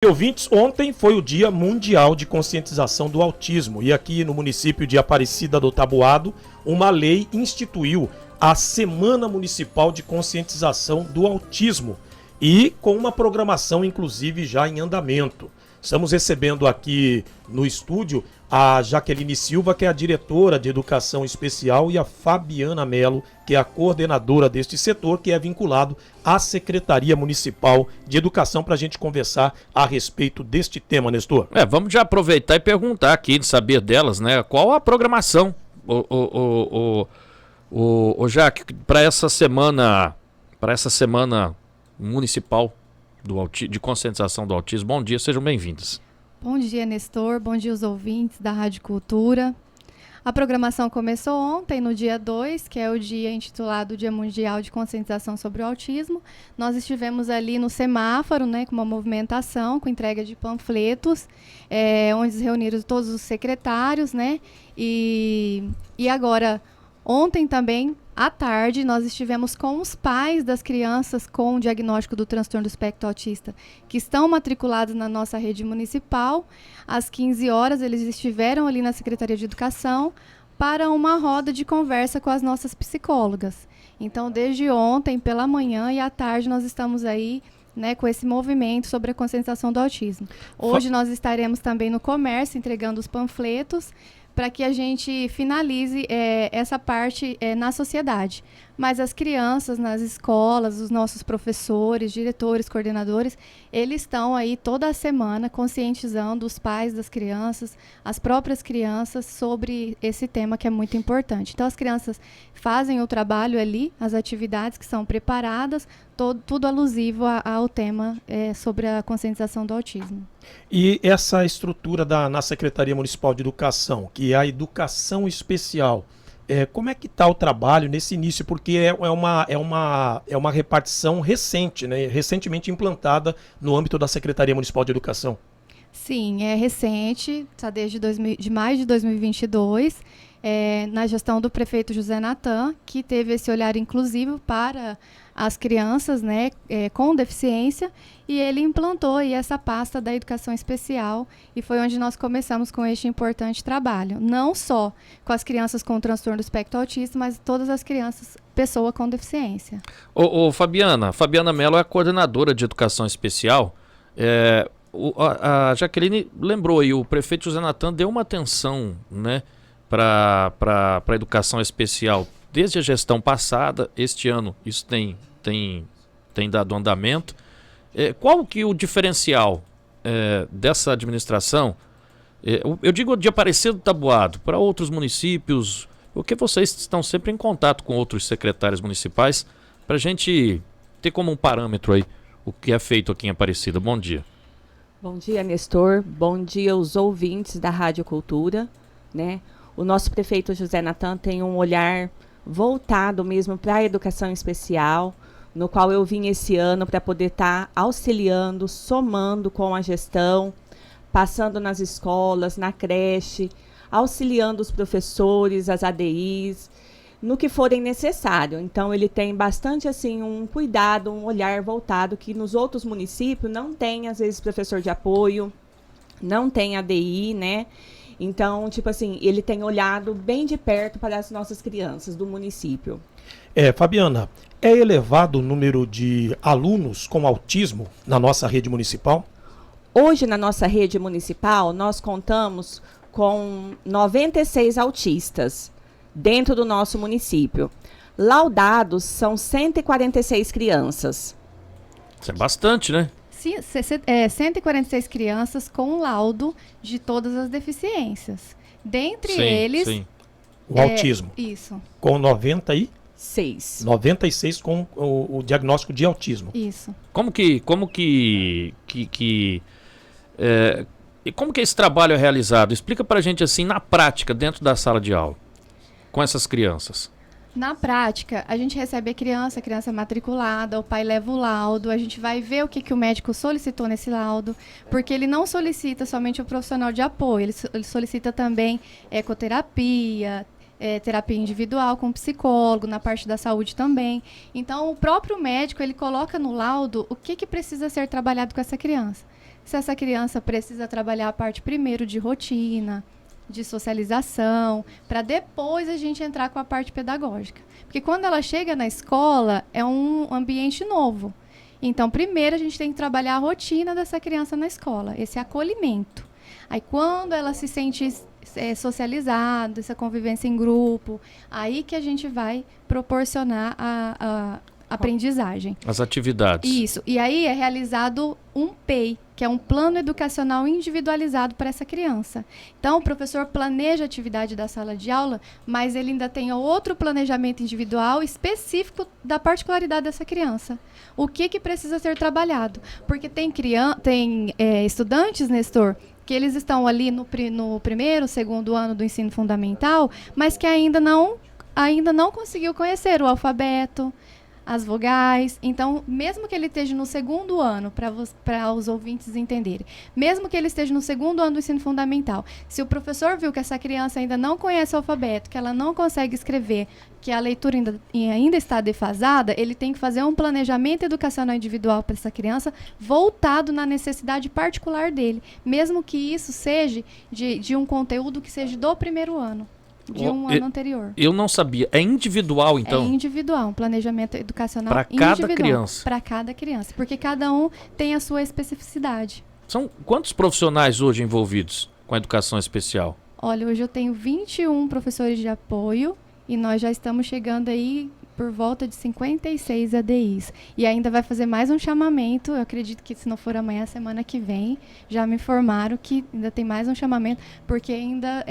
Ouvintes, ontem foi o Dia Mundial de Conscientização do Autismo e aqui no município de Aparecida do Taboado, uma lei instituiu a Semana Municipal de Conscientização do Autismo e com uma programação inclusive já em andamento. Estamos recebendo aqui no estúdio a Jaqueline Silva, que é a diretora de Educação Especial, e a Fabiana Mello, que é a coordenadora deste setor, que é vinculado à Secretaria Municipal de Educação, para a gente conversar a respeito deste tema, Nestor. Vamos já aproveitar e perguntar aqui, de saber delas, né? Qual a programação, Jaque, para essa semana municipal de conscientização do autismo. Bom dia, sejam bem-vindos. Bom dia, Nestor. Bom dia aos ouvintes da Rádio Cultura. A programação começou ontem, no dia 2, que é o dia intitulado Dia Mundial de Conscientização sobre o Autismo. Nós estivemos ali no semáforo, né, com uma movimentação, com entrega de panfletos, onde se reuniram todos os secretários, né? E agora, ontem também, à tarde, nós estivemos com os pais das crianças com o diagnóstico do transtorno do espectro autista, que estão matriculados na nossa rede municipal. Às 15 horas, eles estiveram ali na Secretaria de Educação para uma roda de conversa com as nossas psicólogas. Então, desde ontem, pela manhã e à tarde, nós estamos aí, né, com esse movimento sobre a conscientização do autismo. Hoje nós estaremos também no comércio entregando os panfletos, para que a gente finalize essa parte na sociedade. Mas as crianças nas escolas, os nossos professores, diretores, coordenadores, eles estão aí toda a semana conscientizando os pais das crianças, as próprias crianças, sobre esse tema que é muito importante. Então, as crianças fazem o trabalho ali, as atividades que são preparadas, tudo alusivo ao tema sobre a conscientização do autismo. E essa estrutura na Secretaria Municipal de Educação, que é a educação especial, como é que está o trabalho nesse início? Porque é uma repartição recente, né? Recentemente implantada no âmbito da Secretaria Municipal de Educação. Sim, é recente, está desde maio de 2022, na gestão do prefeito José Natan, que teve esse olhar inclusivo para as crianças, né, com deficiência, e ele implantou aí essa pasta da educação especial, e foi onde nós começamos com este importante trabalho. Não só com as crianças com transtorno do espectro autista, mas todas as crianças, pessoa com deficiência. Fabiana Mello é a coordenadora de educação especial. A Jaqueline lembrou aí, o prefeito José Natan deu uma atenção, né, para a educação especial desde a gestão passada. Este ano isso tem dado andamento. Qual que é o diferencial dessa administração? Eu digo de Aparecida do Taboado para outros municípios, porque vocês estão sempre em contato com outros secretários municipais, para a gente ter como um parâmetro aí o que é feito aqui em Aparecida. Bom dia. Bom dia, Nestor. Bom dia aos ouvintes da Rádio Cultura, né? O nosso prefeito José Natan tem um olhar voltado mesmo para a educação especial, no qual eu vim esse ano para poder estar auxiliando, somando com a gestão, passando nas escolas, na creche, auxiliando os professores, as ADIs, no que forem necessário. Então, ele tem bastante assim um cuidado, um olhar voltado que nos outros municípios não tem, às vezes, professor de apoio, não tem ADI, né? Então, tipo assim, ele tem olhado bem de perto para as nossas crianças do município. Fabiana, é elevado o número de alunos com autismo na nossa rede municipal? Hoje, na nossa rede municipal, nós contamos com 96 autistas dentro do nosso município. Laudados são 146 crianças. Isso é bastante, né? 146 crianças com laudo de todas as deficiências. Dentre eles... Sim. O autismo. Isso. Com 96 com o diagnóstico de autismo. Isso. Como que esse trabalho é realizado? Explica pra gente assim, na prática, dentro da sala de aula, com essas crianças. Na prática, a gente recebe a criança matriculada, o pai leva o laudo, a gente vai ver o que o médico solicitou nesse laudo, porque ele não solicita somente o profissional de apoio, ele solicita também ecoterapia, terapia individual com psicólogo, na parte da saúde também. Então, o próprio médico, ele coloca no laudo o que precisa ser trabalhado com essa criança. se essa criança precisa trabalhar a parte primeiro de rotina, de socialização, para depois a gente entrar com a parte pedagógica. Porque quando ela chega na escola, é um ambiente novo. Então, primeiro a gente tem que trabalhar a rotina dessa criança na escola, esse acolhimento. Aí, quando ela se sente socializada, essa convivência em grupo, aí que a gente vai proporcionar a aprendizagem. As atividades. Isso. E aí é realizado um PEI, que é um plano educacional individualizado para essa criança. Então, o professor planeja a atividade da sala de aula, mas ele ainda tem outro planejamento individual específico da particularidade dessa criança. O que precisa ser trabalhado? Porque tem estudantes, Nestor, que eles estão ali no primeiro, segundo ano do ensino fundamental, mas que ainda não conseguiu conhecer o alfabeto, as vogais. Então, mesmo que ele esteja no segundo ano, para os ouvintes entenderem, mesmo que ele esteja no segundo ano do ensino fundamental, se o professor viu que essa criança ainda não conhece o alfabeto, que ela não consegue escrever, que a leitura ainda está defasada, ele tem que fazer um planejamento educacional individual para essa criança, voltado na necessidade particular dele, mesmo que isso seja de um conteúdo que seja do primeiro ano. De um ano anterior. Eu não sabia. É individual, então? É individual, um planejamento educacional para cada criança. Para cada criança, porque cada um tem a sua especificidade. São quantos profissionais hoje envolvidos com a educação especial? Olha, hoje eu tenho 21 professores de apoio e nós já estamos chegando aí por volta de 56 ADIs. E ainda vai fazer mais um chamamento, eu acredito que se não for amanhã, semana que vem, já me informaram que ainda tem mais um chamamento, porque ainda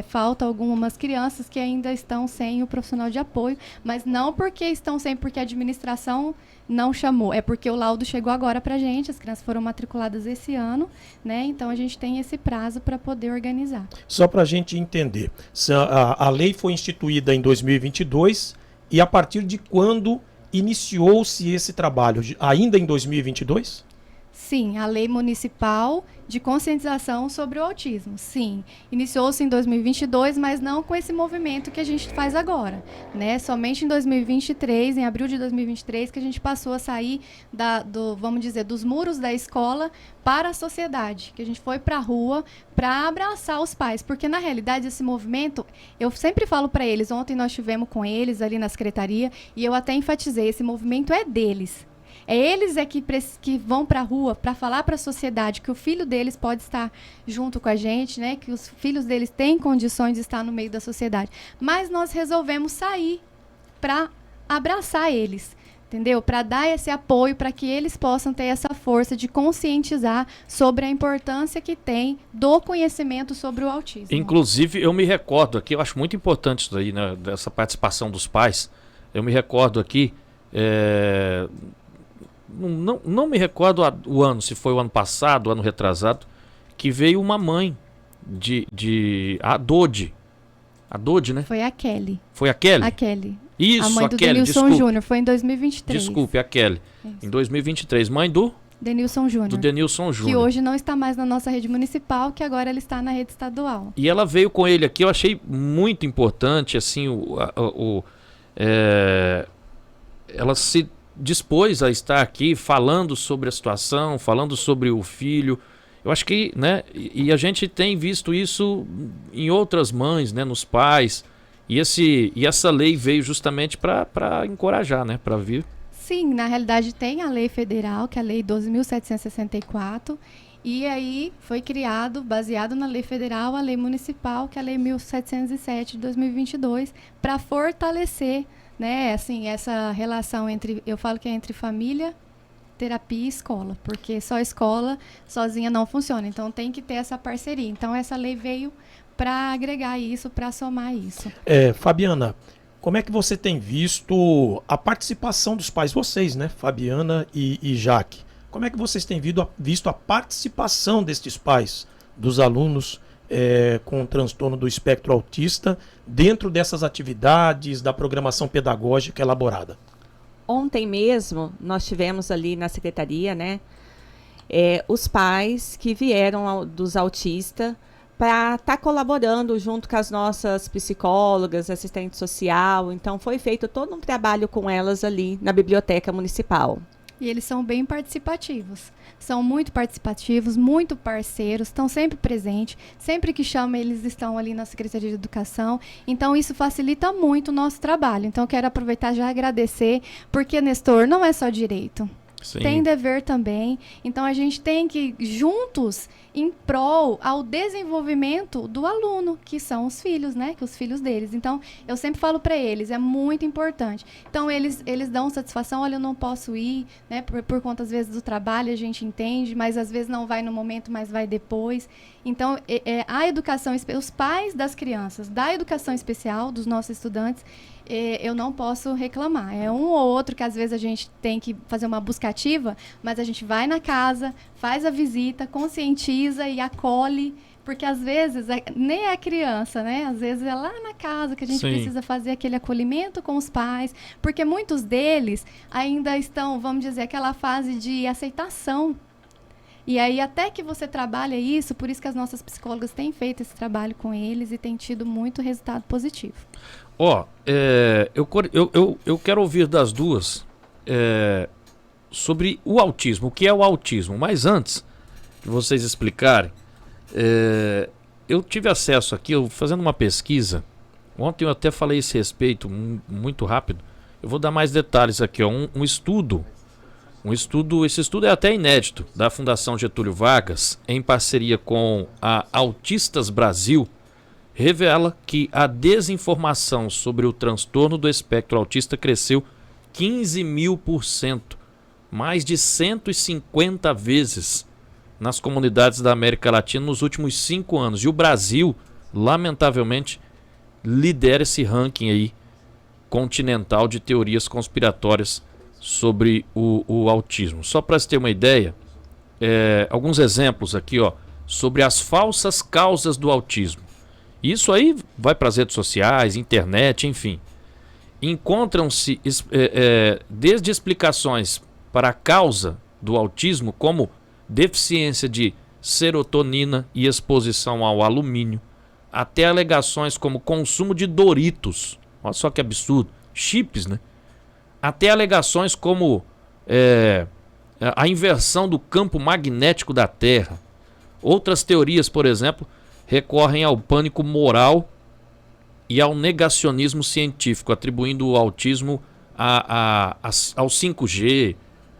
falta algumas crianças que ainda estão sem o profissional de apoio, mas não porque estão sem, porque a administração não chamou, é porque o laudo chegou agora pra gente, as crianças foram matriculadas esse ano, né? Então a gente tem esse prazo para poder organizar. Só para a gente entender, a lei foi instituída em 2022, e a partir de quando iniciou-se esse trabalho? Ainda em 2022? Sim, a Lei Municipal de Conscientização sobre o Autismo. Sim, iniciou-se em 2022, mas não com esse movimento que a gente faz agora, né? Somente em 2023, em abril de 2023, que a gente passou a sair vamos dizer, dos muros da escola para a sociedade, que a gente foi para a rua para abraçar os pais, porque na realidade esse movimento, eu sempre falo para eles, ontem nós estivemos com eles ali na secretaria, e eu até enfatizei, esse movimento é deles. Eles que vão para a rua para falar para a sociedade que o filho deles pode estar junto com a gente, né? Que os filhos deles têm condições de estar no meio da sociedade. Mas nós resolvemos sair para abraçar eles, entendeu? Para dar esse apoio para que eles possam ter essa força de conscientizar sobre a importância que tem do conhecimento sobre o autismo. Inclusive, eu me recordo aqui, eu acho muito importante isso daí, né? Dessa participação dos pais. Eu me recordo aqui... Não me recordo o ano, se foi o ano passado, o ano retrasado, que veio uma mãe a Dodi, né? Foi a Kelly. Foi a Kelly? A Kelly. Isso, a mãe do Kelly, Denilson Júnior, foi em 2023. Desculpe, a Kelly. Isso. Em 2023, mãe do Denilson Júnior. Do Denilson Júnior. Que hoje não está mais na nossa rede municipal, que agora ele está na rede estadual. E ela veio com ele aqui, eu achei muito importante, assim, ela se dispôs a estar aqui falando sobre a situação, falando sobre o filho. Eu acho que, né, e a gente tem visto isso em outras mães, né, nos pais, e essa lei veio justamente para encorajar, né, para vir. Sim, na realidade tem a lei federal, que é a lei 12.764, e aí foi criado, baseado na lei federal, a lei municipal, que é a lei 1.707 de 2022, para fortalecer, né, assim, essa relação eu falo que é entre família, terapia e escola, porque só a escola sozinha não funciona, então tem que ter essa parceria. Então essa lei veio para agregar isso, para somar isso. Fabiana, como é que você tem visto a participação dos pais, vocês, né, Fabiana e Jaque? Como é que vocês têm visto a participação destes pais, dos alunos com transtorno do espectro autista, dentro dessas atividades da programação pedagógica elaborada? Ontem mesmo, nós tivemos ali na secretaria, né, os pais que vieram dos autistas para estar colaborando junto com as nossas psicólogas, assistente social. Então, foi feito todo um trabalho com elas ali na biblioteca municipal. E eles são bem participativos. São muito participativos, muito parceiros, estão sempre presentes. Sempre que chama, eles estão ali na Secretaria de Educação. Então, isso facilita muito o nosso trabalho. Então, eu quero aproveitar e já agradecer, porque, Nestor, não é só direito. Sim. Tem dever também. Então, a gente tem que, juntos, em prol ao desenvolvimento do aluno, que são os filhos, né? Que os filhos deles. Então, eu sempre falo para eles, é muito importante. Então, eles dão satisfação, olha, eu não posso ir, né? Por conta, às vezes, do trabalho, a gente entende, mas às vezes não vai no momento, mas vai depois. Então, a educação, os pais das crianças, da educação especial, dos nossos estudantes, eu não posso reclamar. É um ou outro que às vezes a gente tem que fazer uma busca ativa, mas a gente vai na casa, faz a visita, conscientiza e acolhe, porque às vezes nem é a criança, né? Às vezes é lá na casa que a gente precisa fazer aquele acolhimento com os pais, porque muitos deles ainda estão, vamos dizer, aquela fase de aceitação. E aí, até que você trabalha isso, por isso que as nossas psicólogas têm feito esse trabalho com eles e têm tido muito resultado positivo. Eu quero ouvir das duas sobre o autismo. O que é o autismo? Mas antes de vocês explicarem, eu tive acesso aqui, fazendo uma pesquisa. Ontem eu até falei esse respeito muito rápido. Eu vou dar mais detalhes aqui. Um estudo. Esse estudo é até inédito, da Fundação Getúlio Vargas, em parceria com a Autistas Brasil, revela que a desinformação sobre o transtorno do espectro autista cresceu 15.000%, mais de 150 vezes nas comunidades da América Latina nos últimos 5 anos. E o Brasil, lamentavelmente, lidera esse ranking aí continental de teorias conspiratórias sobre o autismo. Só para você ter uma ideia, alguns exemplos aqui, sobre as falsas causas do autismo. Isso aí vai para as redes sociais, internet, enfim. Encontram-se desde explicações para a causa do autismo, como deficiência de serotonina e exposição ao alumínio, até alegações como consumo de Doritos, olha só que absurdo, chips, né? Até alegações como a inversão do campo magnético da Terra. Outras teorias, por exemplo, recorrem ao pânico moral e ao negacionismo científico, atribuindo o autismo ao 5G,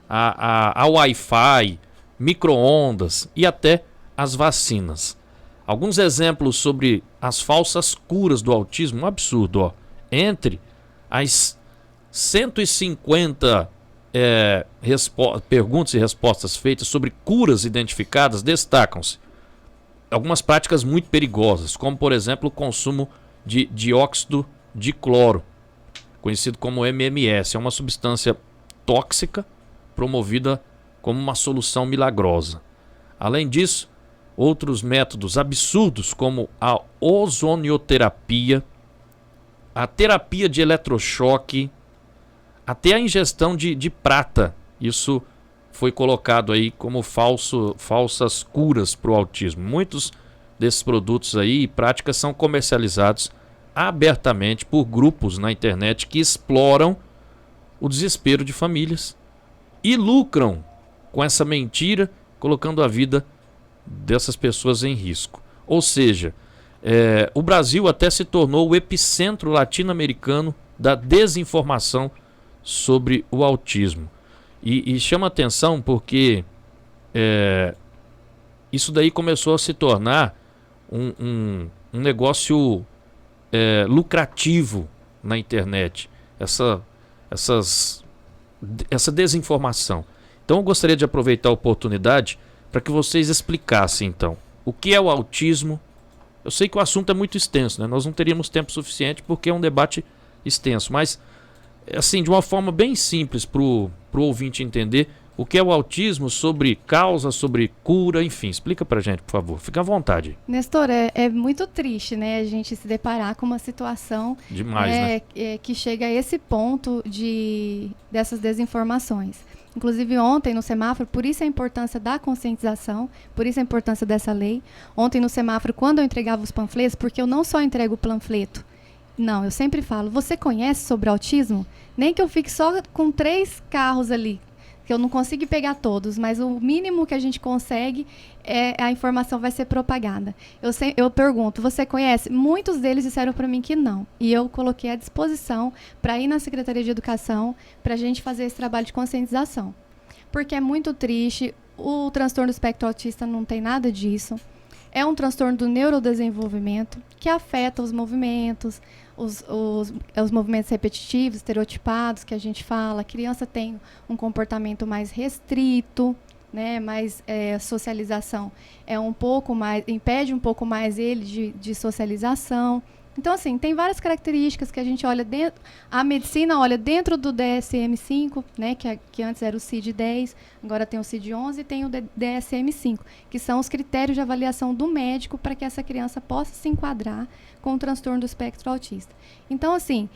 ao Wi-Fi, micro-ondas e até as vacinas. Alguns exemplos sobre as falsas curas do autismo, um absurdo. Entre as 150 perguntas e respostas feitas sobre curas identificadas, destacam-se algumas práticas muito perigosas, como por exemplo o consumo de dióxido de cloro, conhecido como MMS. É uma substância tóxica promovida como uma solução milagrosa. Além disso, outros métodos absurdos como a ozonioterapia, a terapia de eletrochoque, até a ingestão de prata. Isso foi colocado aí como falsas curas para o autismo. Muitos desses produtos aí e práticas são comercializados abertamente por grupos na internet que exploram o desespero de famílias e lucram com essa mentira, colocando a vida dessas pessoas em risco. Ou seja, o Brasil até se tornou o epicentro latino-americano da desinformação sobre o autismo. E chama atenção porque isso daí começou a se tornar um negócio lucrativo na internet, essa desinformação. Então eu gostaria de aproveitar a oportunidade para que vocês explicassem então o que é o autismo. Eu sei que o assunto é muito extenso, né? Nós não teríamos tempo suficiente porque é um debate extenso, mas assim, de uma forma bem simples para o ouvinte entender o que é o autismo, sobre causa, sobre cura, enfim. Explica pra gente, por favor. Fica à vontade. Nestor, é muito triste, né, a gente se deparar com uma situação demais, né? Que chega a esse ponto dessas desinformações. Inclusive ontem no semáforo, por isso a importância da conscientização, por isso a importância dessa lei. Ontem no semáforo, quando eu entregava os panfletos, porque eu não só entrego o panfleto, não, eu sempre falo, você conhece sobre autismo? Nem que eu fique só com 3 carros ali. que eu não consigo pegar todos, mas o mínimo que a gente consegue, a informação vai ser propagada. Eu pergunto, você conhece? Muitos deles disseram para mim que não. E eu coloquei à disposição para ir na Secretaria de Educação para a gente fazer esse trabalho de conscientização. Porque é muito triste, o transtorno do espectro autista não tem nada disso. É um transtorno do neurodesenvolvimento que afeta os movimentos, os movimentos repetitivos, estereotipados que a gente fala. A criança tem um comportamento mais restrito, né, mais socialização é um pouco mais, impede um pouco mais ele de socialização. Então, assim, tem várias características que a gente olha dentro, a medicina olha dentro do DSM-5, né, que antes era o CID-10, agora tem o CID-11 e tem o DSM-5, que são os critérios de avaliação do médico para que essa criança possa se enquadrar com o transtorno do espectro autista. Então, assim,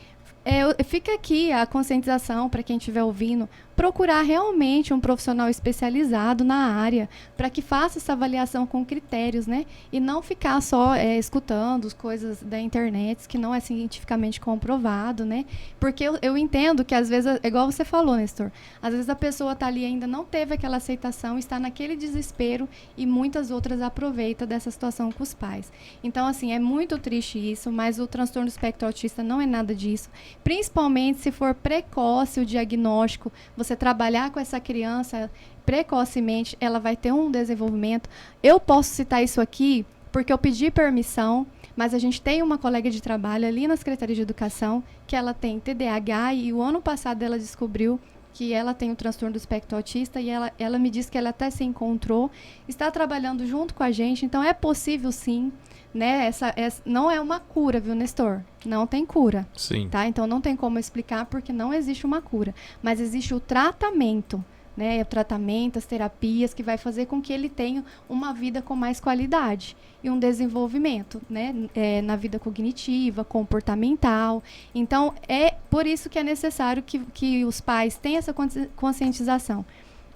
fica aqui a conscientização para quem estiver ouvindo, procurar realmente um profissional especializado na área para que faça essa avaliação com critérios, né? E não ficar só escutando as coisas da internet, que não é cientificamente comprovado, né? Porque eu entendo que às vezes, igual você falou, Nestor, às vezes a pessoa está ali e ainda não teve aquela aceitação, está naquele desespero e muitas outras aproveitam dessa situação com os pais. Então, assim, é muito triste isso, mas o transtorno do espectro autista não é nada disso. Principalmente se for precoce o diagnóstico, você trabalhar com essa criança precocemente, ela vai ter um desenvolvimento. Eu posso citar isso aqui porque eu pedi permissão, mas a gente tem uma colega de trabalho ali na Secretaria de Educação que ela tem TDAH e o ano passado ela descobriu que ela tem o transtorno do espectro autista e ela me disse que ela até se encontrou, está trabalhando junto com a gente, então é possível sim, né? Essa não é uma cura, viu, Nestor? Não tem cura. Sim. Tá? Então não tem como explicar porque não existe uma cura, mas existe o tratamento, né? O tratamento, as terapias que vai fazer com que ele tenha uma vida com mais qualidade e um desenvolvimento, né? Na vida cognitiva, comportamental. Então é por isso que é necessário que os pais tenham essa conscientização.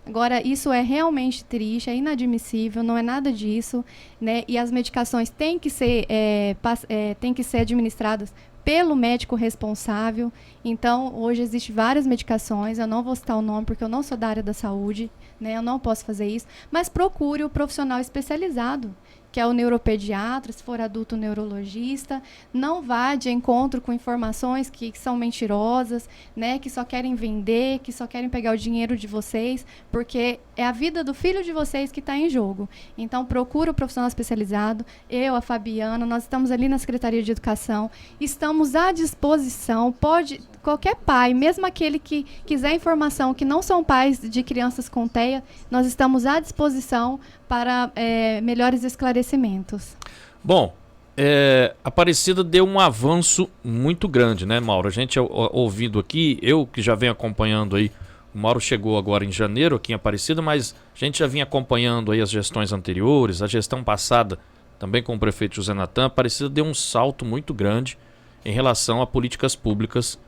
Agora, isso é realmente triste, é inadmissível, não é nada disso, né? E as medicações têm que ser administradas pelo médico responsável. Então, hoje existem várias medicações, eu não vou citar o nome porque eu não sou da área da saúde, né? Eu não posso fazer isso, mas procure o profissional especializado, que é o neuropediatra, se for adulto, o neurologista. Não vá de encontro com informações que são mentirosas, né, que só querem vender, que só querem pegar o dinheiro de vocês, porque é a vida do filho de vocês que está em jogo. Então, procura o profissional especializado. Eu, a Fabiana, nós estamos ali na Secretaria de Educação, estamos à disposição, qualquer pai, mesmo aquele que quiser informação, que não são pais de crianças com TEA, nós estamos à disposição para melhores esclarecimentos. Bom, Aparecida deu um avanço muito grande, né, Mauro? A gente ouvindo aqui, eu que já venho acompanhando aí, o Mauro chegou agora em janeiro aqui em Aparecida, mas a gente já vinha acompanhando aí as gestões anteriores, a gestão passada também com o prefeito José Natan. Aparecida deu um salto muito grande em relação a políticas públicas,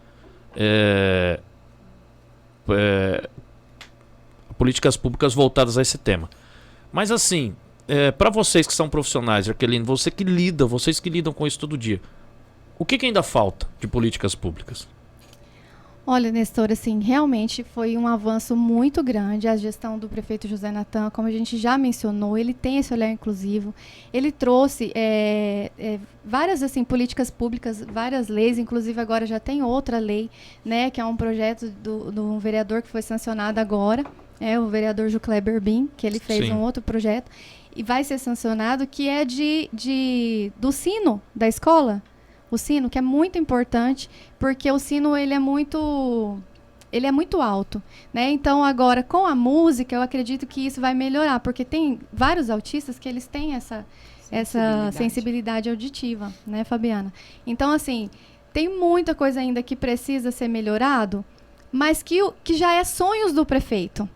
políticas públicas voltadas a esse tema. Mas assim, para vocês que são profissionais, Jaqueline, vocês que lidam com isso todo dia, o que ainda falta de políticas públicas? Olha, Nestor, assim, realmente foi um avanço muito grande a gestão do prefeito José Natan. Como a gente já mencionou, ele tem esse olhar inclusivo. Ele trouxe várias assim, políticas públicas, várias leis, inclusive agora já tem outra lei, né, que é um projeto do vereador que foi sancionado agora, o vereador Jucleber Bin, que ele fez um outro projeto, e vai ser sancionado, que é do sino da escola. O sino, que é muito importante, porque o sino ele é muito alto, né? Então, agora, com a música, eu acredito que isso vai melhorar, porque tem vários autistas que eles têm essa sensibilidade auditiva, né, Fabiana? Então, assim, tem muita coisa ainda que precisa ser melhorado, mas que já é sonhos do prefeito.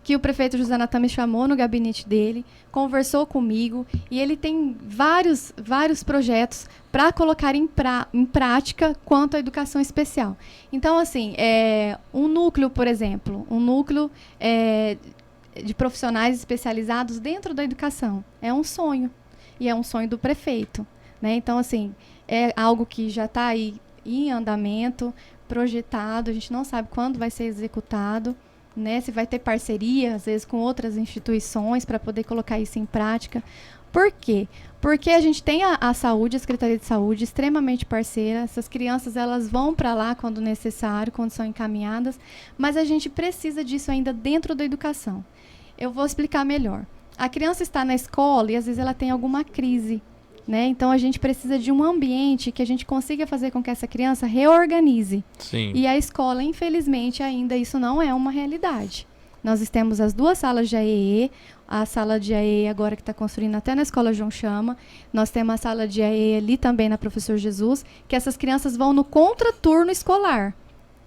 Que o prefeito José Natan me chamou no gabinete dele, conversou comigo e ele tem vários projetos para colocar em prática quanto à educação especial. Então, assim, um núcleo, por exemplo, de profissionais especializados dentro da educação é um sonho, e é um sonho do prefeito, né? Então, assim, é algo que já está aí em andamento, projetado, a gente não sabe quando vai ser executado, né? Se vai ter parceria, às vezes, com outras instituições para poder colocar isso em prática. Por quê? Porque a gente tem a saúde, a Secretaria de Saúde, extremamente parceira. Essas crianças, elas vão para lá quando necessário, quando são encaminhadas, mas a gente precisa disso ainda dentro da educação. Eu vou explicar melhor. A criança está na escola e, às vezes, ela tem alguma crise, né? Então, a gente precisa de um ambiente que a gente consiga fazer com que essa criança reorganize. Sim. E a escola, infelizmente, ainda isso não é uma realidade. Nós temos as 2 salas de AEE, a sala de AEE agora que está construindo até na Escola João Chama. Nós temos a sala de AEE ali também na Professor Jesus, que essas crianças vão no contraturno escolar.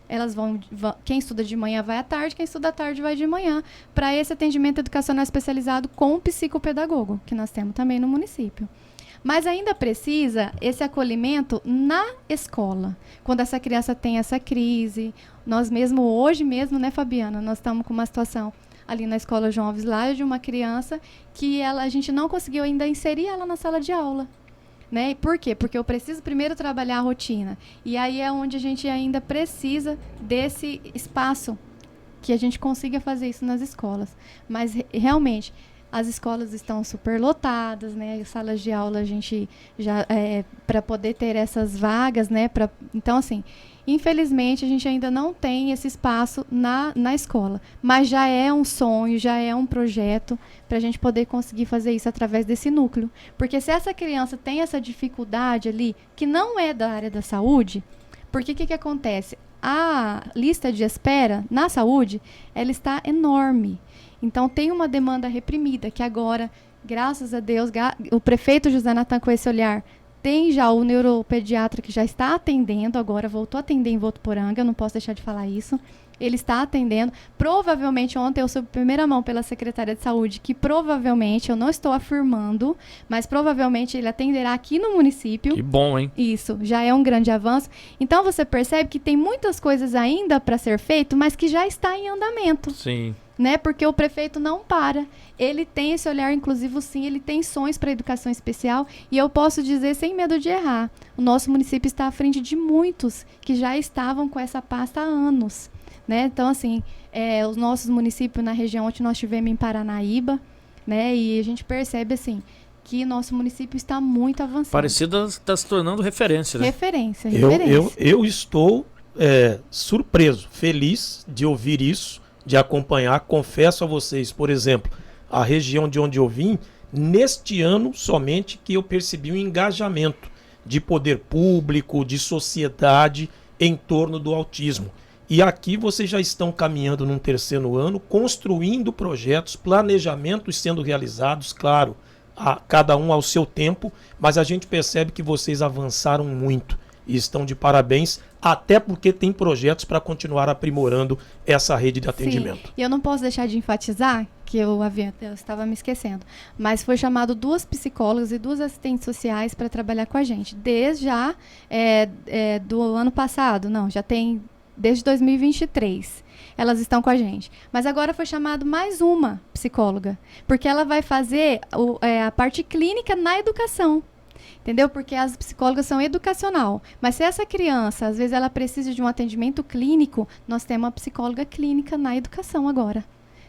Elas vão, quem estuda de manhã vai à tarde, quem estuda à tarde vai de manhã, para esse atendimento educacional especializado com psicopedagogo, que nós temos também no município. Mas ainda precisa esse acolhimento na escola. Quando essa criança tem essa crise, nós mesmo, hoje mesmo, né, Fabiana, nós estamos com uma situação ali na Escola João Alves Laio de uma criança que a gente não conseguiu ainda inserir ela na sala de aula. Né? E por quê? Porque eu preciso primeiro trabalhar a rotina. E aí é onde a gente ainda precisa desse espaço que a gente consiga fazer isso nas escolas. Mas realmente as escolas estão superlotadas, né? As salas de aula a gente já para poder ter essas vagas, né? Então assim, infelizmente a gente ainda não tem esse espaço na escola, mas já é um sonho, já é um projeto para a gente poder conseguir fazer isso através desse núcleo. Porque se essa criança tem essa dificuldade ali, que não é da área da saúde, porque o que acontece? A lista de espera na saúde, ela está enorme. Então tem uma demanda reprimida, que agora, graças a Deus, o prefeito José Natan, com esse olhar, tem já o neuropediatra que já está atendendo, agora voltou a atender em Votuporanga, eu não posso deixar de falar isso. Ele está atendendo. Provavelmente, ontem eu soube primeira mão pela Secretaria de Saúde que provavelmente, eu não estou afirmando, mas provavelmente ele atenderá aqui no município. Que bom, hein? Isso, já é um grande avanço. Então você percebe que tem muitas coisas ainda para ser feito, mas que já está em andamento. Sim. Né? Porque o prefeito não para. Ele tem esse olhar inclusivo, sim, ele tem sonhos para a educação especial, e eu posso dizer sem medo de errar, o nosso município está à frente de muitos que já estavam com essa pasta há anos. Né? Então, assim, os nossos municípios na região onde nós estivemos em Paranaíba, né? E a gente percebe, assim, que nosso município está muito avançado. Aparecida está se tornando referência, né? Referência. Eu estou surpreso, feliz de ouvir isso, de acompanhar. Confesso a vocês, por exemplo, a região de onde eu vim, neste ano somente que eu percebi um engajamento de poder público, de sociedade em torno do autismo. E aqui vocês já estão caminhando num 3º ano, construindo projetos, planejamentos sendo realizados, claro, cada um ao seu tempo, mas a gente percebe que vocês avançaram muito e estão de parabéns, até porque tem projetos para continuar aprimorando essa rede de atendimento. Sim, e eu não posso deixar de enfatizar, que eu estava me esquecendo, mas foi chamado 2 psicólogas e 2 assistentes sociais para trabalhar com a gente, desde já do ano passado, não, já tem desde 2023. Elas estão com a gente. Mas agora foi chamado mais uma psicóloga, porque ela vai fazer a parte clínica na educação. Entendeu? Porque as psicólogas são educacional. Mas se essa criança, às vezes, ela precisa de um atendimento clínico, nós temos uma psicóloga clínica na educação agora.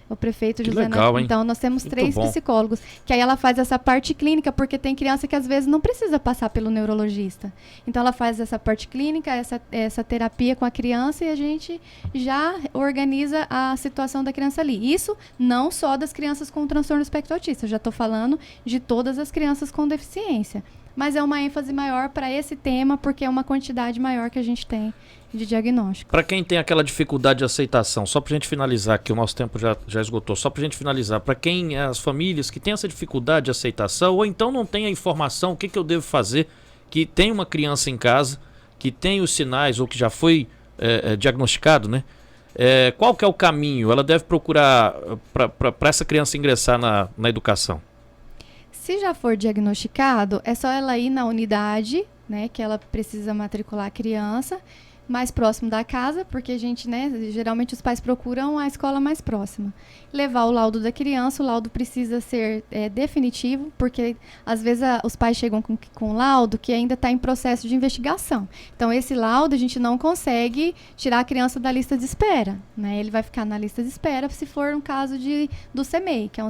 O prefeito Que José legal, Natan. hein? Então, nós temos Muito 3 bom. psicólogos, que aí ela faz essa parte clínica, porque tem criança que às vezes não precisa passar pelo neurologista. Então, ela faz essa parte clínica, essa terapia com a criança, e a gente já organiza a situação da criança ali. Isso não só das crianças com transtorno espectro autista, eu já estou falando de todas as crianças com deficiência. Mas é uma ênfase maior para esse tema, porque é uma quantidade maior que a gente tem de diagnóstico. Para quem tem aquela dificuldade de aceitação, só para a gente finalizar, que o nosso tempo já esgotou, só para a gente finalizar, para quem as famílias que têm essa dificuldade de aceitação, ou então não tem a informação, o que eu devo fazer, que tem uma criança em casa, que tem os sinais, ou que já foi diagnosticado, né? Qual que é o caminho? Ela deve procurar para essa criança ingressar na educação? Se já for diagnosticado, é só ela ir na unidade, né, que ela precisa matricular a criança, mais próximo da casa, porque a gente, né, geralmente os pais procuram a escola mais próxima. Levar o laudo da criança, o laudo precisa ser definitivo, porque às vezes os pais chegam com laudo que ainda está em processo de investigação. Então, esse laudo a gente não consegue tirar a criança da lista de espera, né? Ele vai ficar na lista de espera se for um caso do CEMEI, que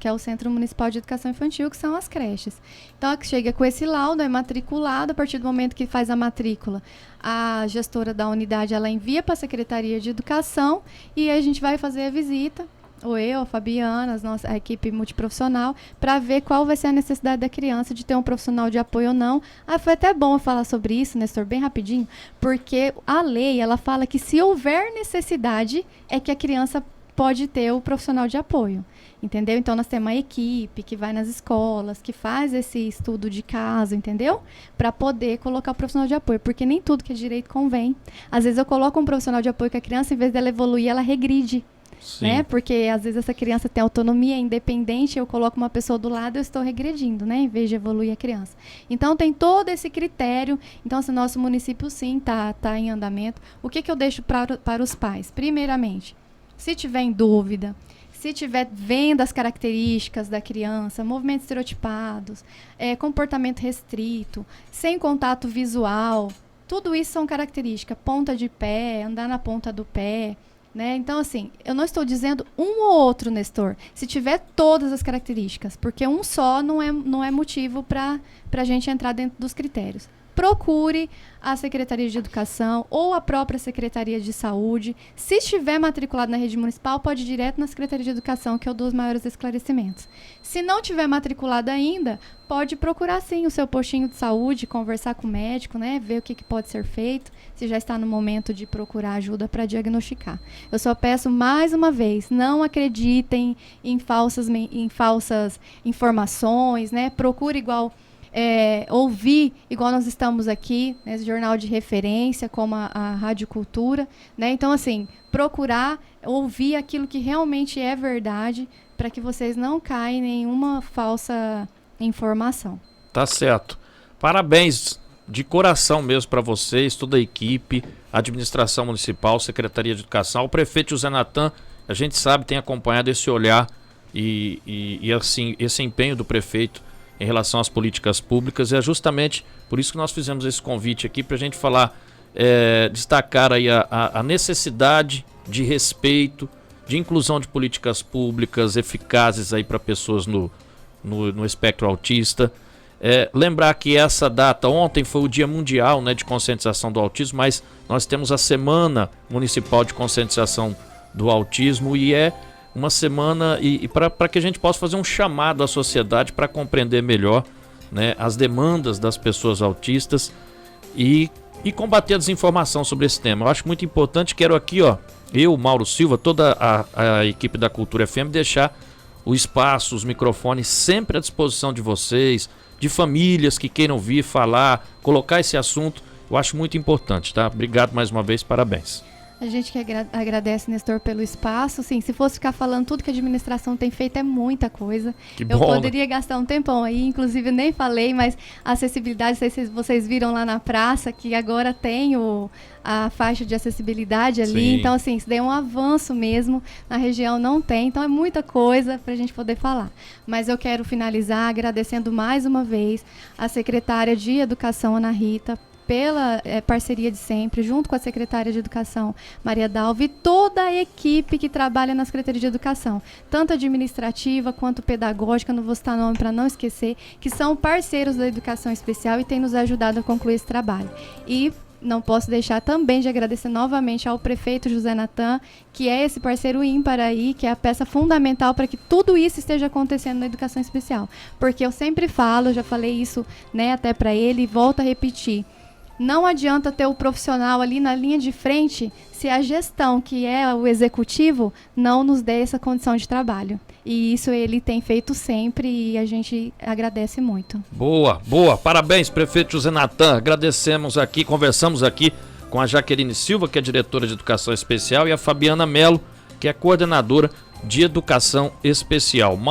é o Centro Municipal de Educação Infantil, que são as creches. Então, chega com esse laudo, é matriculado, a partir do momento que faz a matrícula, a gestora da unidade, ela envia para a Secretaria de Educação e aí a gente vai fazer a visita, ou eu, a Fabiana, a equipe multiprofissional, para ver qual vai ser a necessidade da criança de ter um profissional de apoio ou não. Foi até bom eu falar sobre isso, Nestor, bem rapidinho, porque a lei, ela fala que se houver necessidade, é que a criança pode ter o profissional de apoio, entendeu? Então, nós temos uma equipe que vai nas escolas, que faz esse estudo de caso, entendeu? Para poder colocar o profissional de apoio, porque nem tudo que é direito convém. Às vezes eu coloco um profissional de apoio com a criança, em vez dela evoluir, ela regride, né? Porque às vezes essa criança tem autonomia, é independente, eu coloco uma pessoa do lado, eu estou regredindo, né? Em vez de evoluir a criança. Então, tem todo esse critério. Então, se nosso município, sim, tá em andamento. O que eu deixo para os pais? Primeiramente, se tiver em dúvida, se tiver vendo as características da criança, movimentos estereotipados, comportamento restrito, sem contato visual, tudo isso são características. Ponta de pé, andar na ponta do pé, né? Então, assim, eu não estou dizendo um ou outro, Nestor, se tiver todas as características, porque um só não é motivo para a gente entrar dentro dos critérios. Procure a Secretaria de Educação ou a própria Secretaria de Saúde. Se estiver matriculado na rede municipal, pode ir direto na Secretaria de Educação, que é o dos maiores esclarecimentos. Se não estiver matriculado ainda, pode procurar sim o seu postinho de saúde, conversar com o médico, né, ver o que pode ser feito, se já está no momento de procurar ajuda para diagnosticar. Eu só peço mais uma vez, não acreditem em falsas informações, né, procure ouvir, igual nós estamos aqui, nesse jornal de referência, como a Rádio Cultura, né? Então, assim, procurar ouvir aquilo que realmente é verdade, para que vocês não caem em nenhuma falsa informação. Tá certo. Parabéns de coração mesmo para vocês, toda a equipe, administração municipal, Secretaria de Educação, o prefeito José Natan, a gente sabe, tem acompanhado esse olhar e assim, esse empenho do prefeito em relação às políticas públicas, e é justamente por isso que nós fizemos esse convite aqui, para a gente falar, destacar aí a necessidade de respeito, de inclusão de políticas públicas eficazes aí para pessoas no espectro autista. Lembrar que essa data, ontem foi o Dia Mundial, né, de Conscientização do Autismo, mas nós temos a Semana Municipal de Conscientização do Autismo, e uma semana e para que a gente possa fazer um chamado à sociedade para compreender melhor, né, as demandas das pessoas autistas e combater a desinformação sobre esse tema. Eu acho muito importante, quero aqui, eu, Mauro Silva, toda a equipe da Cultura FM, deixar o espaço, os microfones sempre à disposição de vocês, de famílias que queiram vir falar, colocar esse assunto. Eu acho muito importante, tá? Obrigado mais uma vez, parabéns. A gente que agradece, Nestor, pelo espaço. Sim, se fosse ficar falando tudo que a administração tem feito, é muita coisa. Que bom, eu poderia gastar um tempão aí, inclusive nem falei, mas a acessibilidade, não sei se vocês viram lá na praça, que agora tem a faixa de acessibilidade ali. Sim. Então, assim, isso daí é um avanço mesmo. Na região não tem, então é muita coisa para a gente poder falar. Mas eu quero finalizar agradecendo mais uma vez a secretária de Educação, Ana Rita, pela parceria de sempre, junto com a secretária de Educação, Maria Dalva, e toda a equipe que trabalha na Secretaria de Educação, tanto administrativa quanto pedagógica, não vou citar nome para não esquecer, que são parceiros da Educação Especial e têm nos ajudado a concluir esse trabalho. E não posso deixar também de agradecer novamente ao prefeito José Natan, que é esse parceiro ímpar aí, que é a peça fundamental para que tudo isso esteja acontecendo na Educação Especial. Porque eu sempre falo, eu já falei isso, né, até para ele, e volto a repetir, não adianta ter o profissional ali na linha de frente se a gestão, que é o executivo, não nos dê essa condição de trabalho. E isso ele tem feito sempre e a gente agradece muito. Boa, boa. Parabéns, prefeito José Natan. Agradecemos aqui, conversamos aqui com a Jaqueline Silva, que é diretora de Educação Especial, e a Fabiana Mello, que é coordenadora de Educação Especial.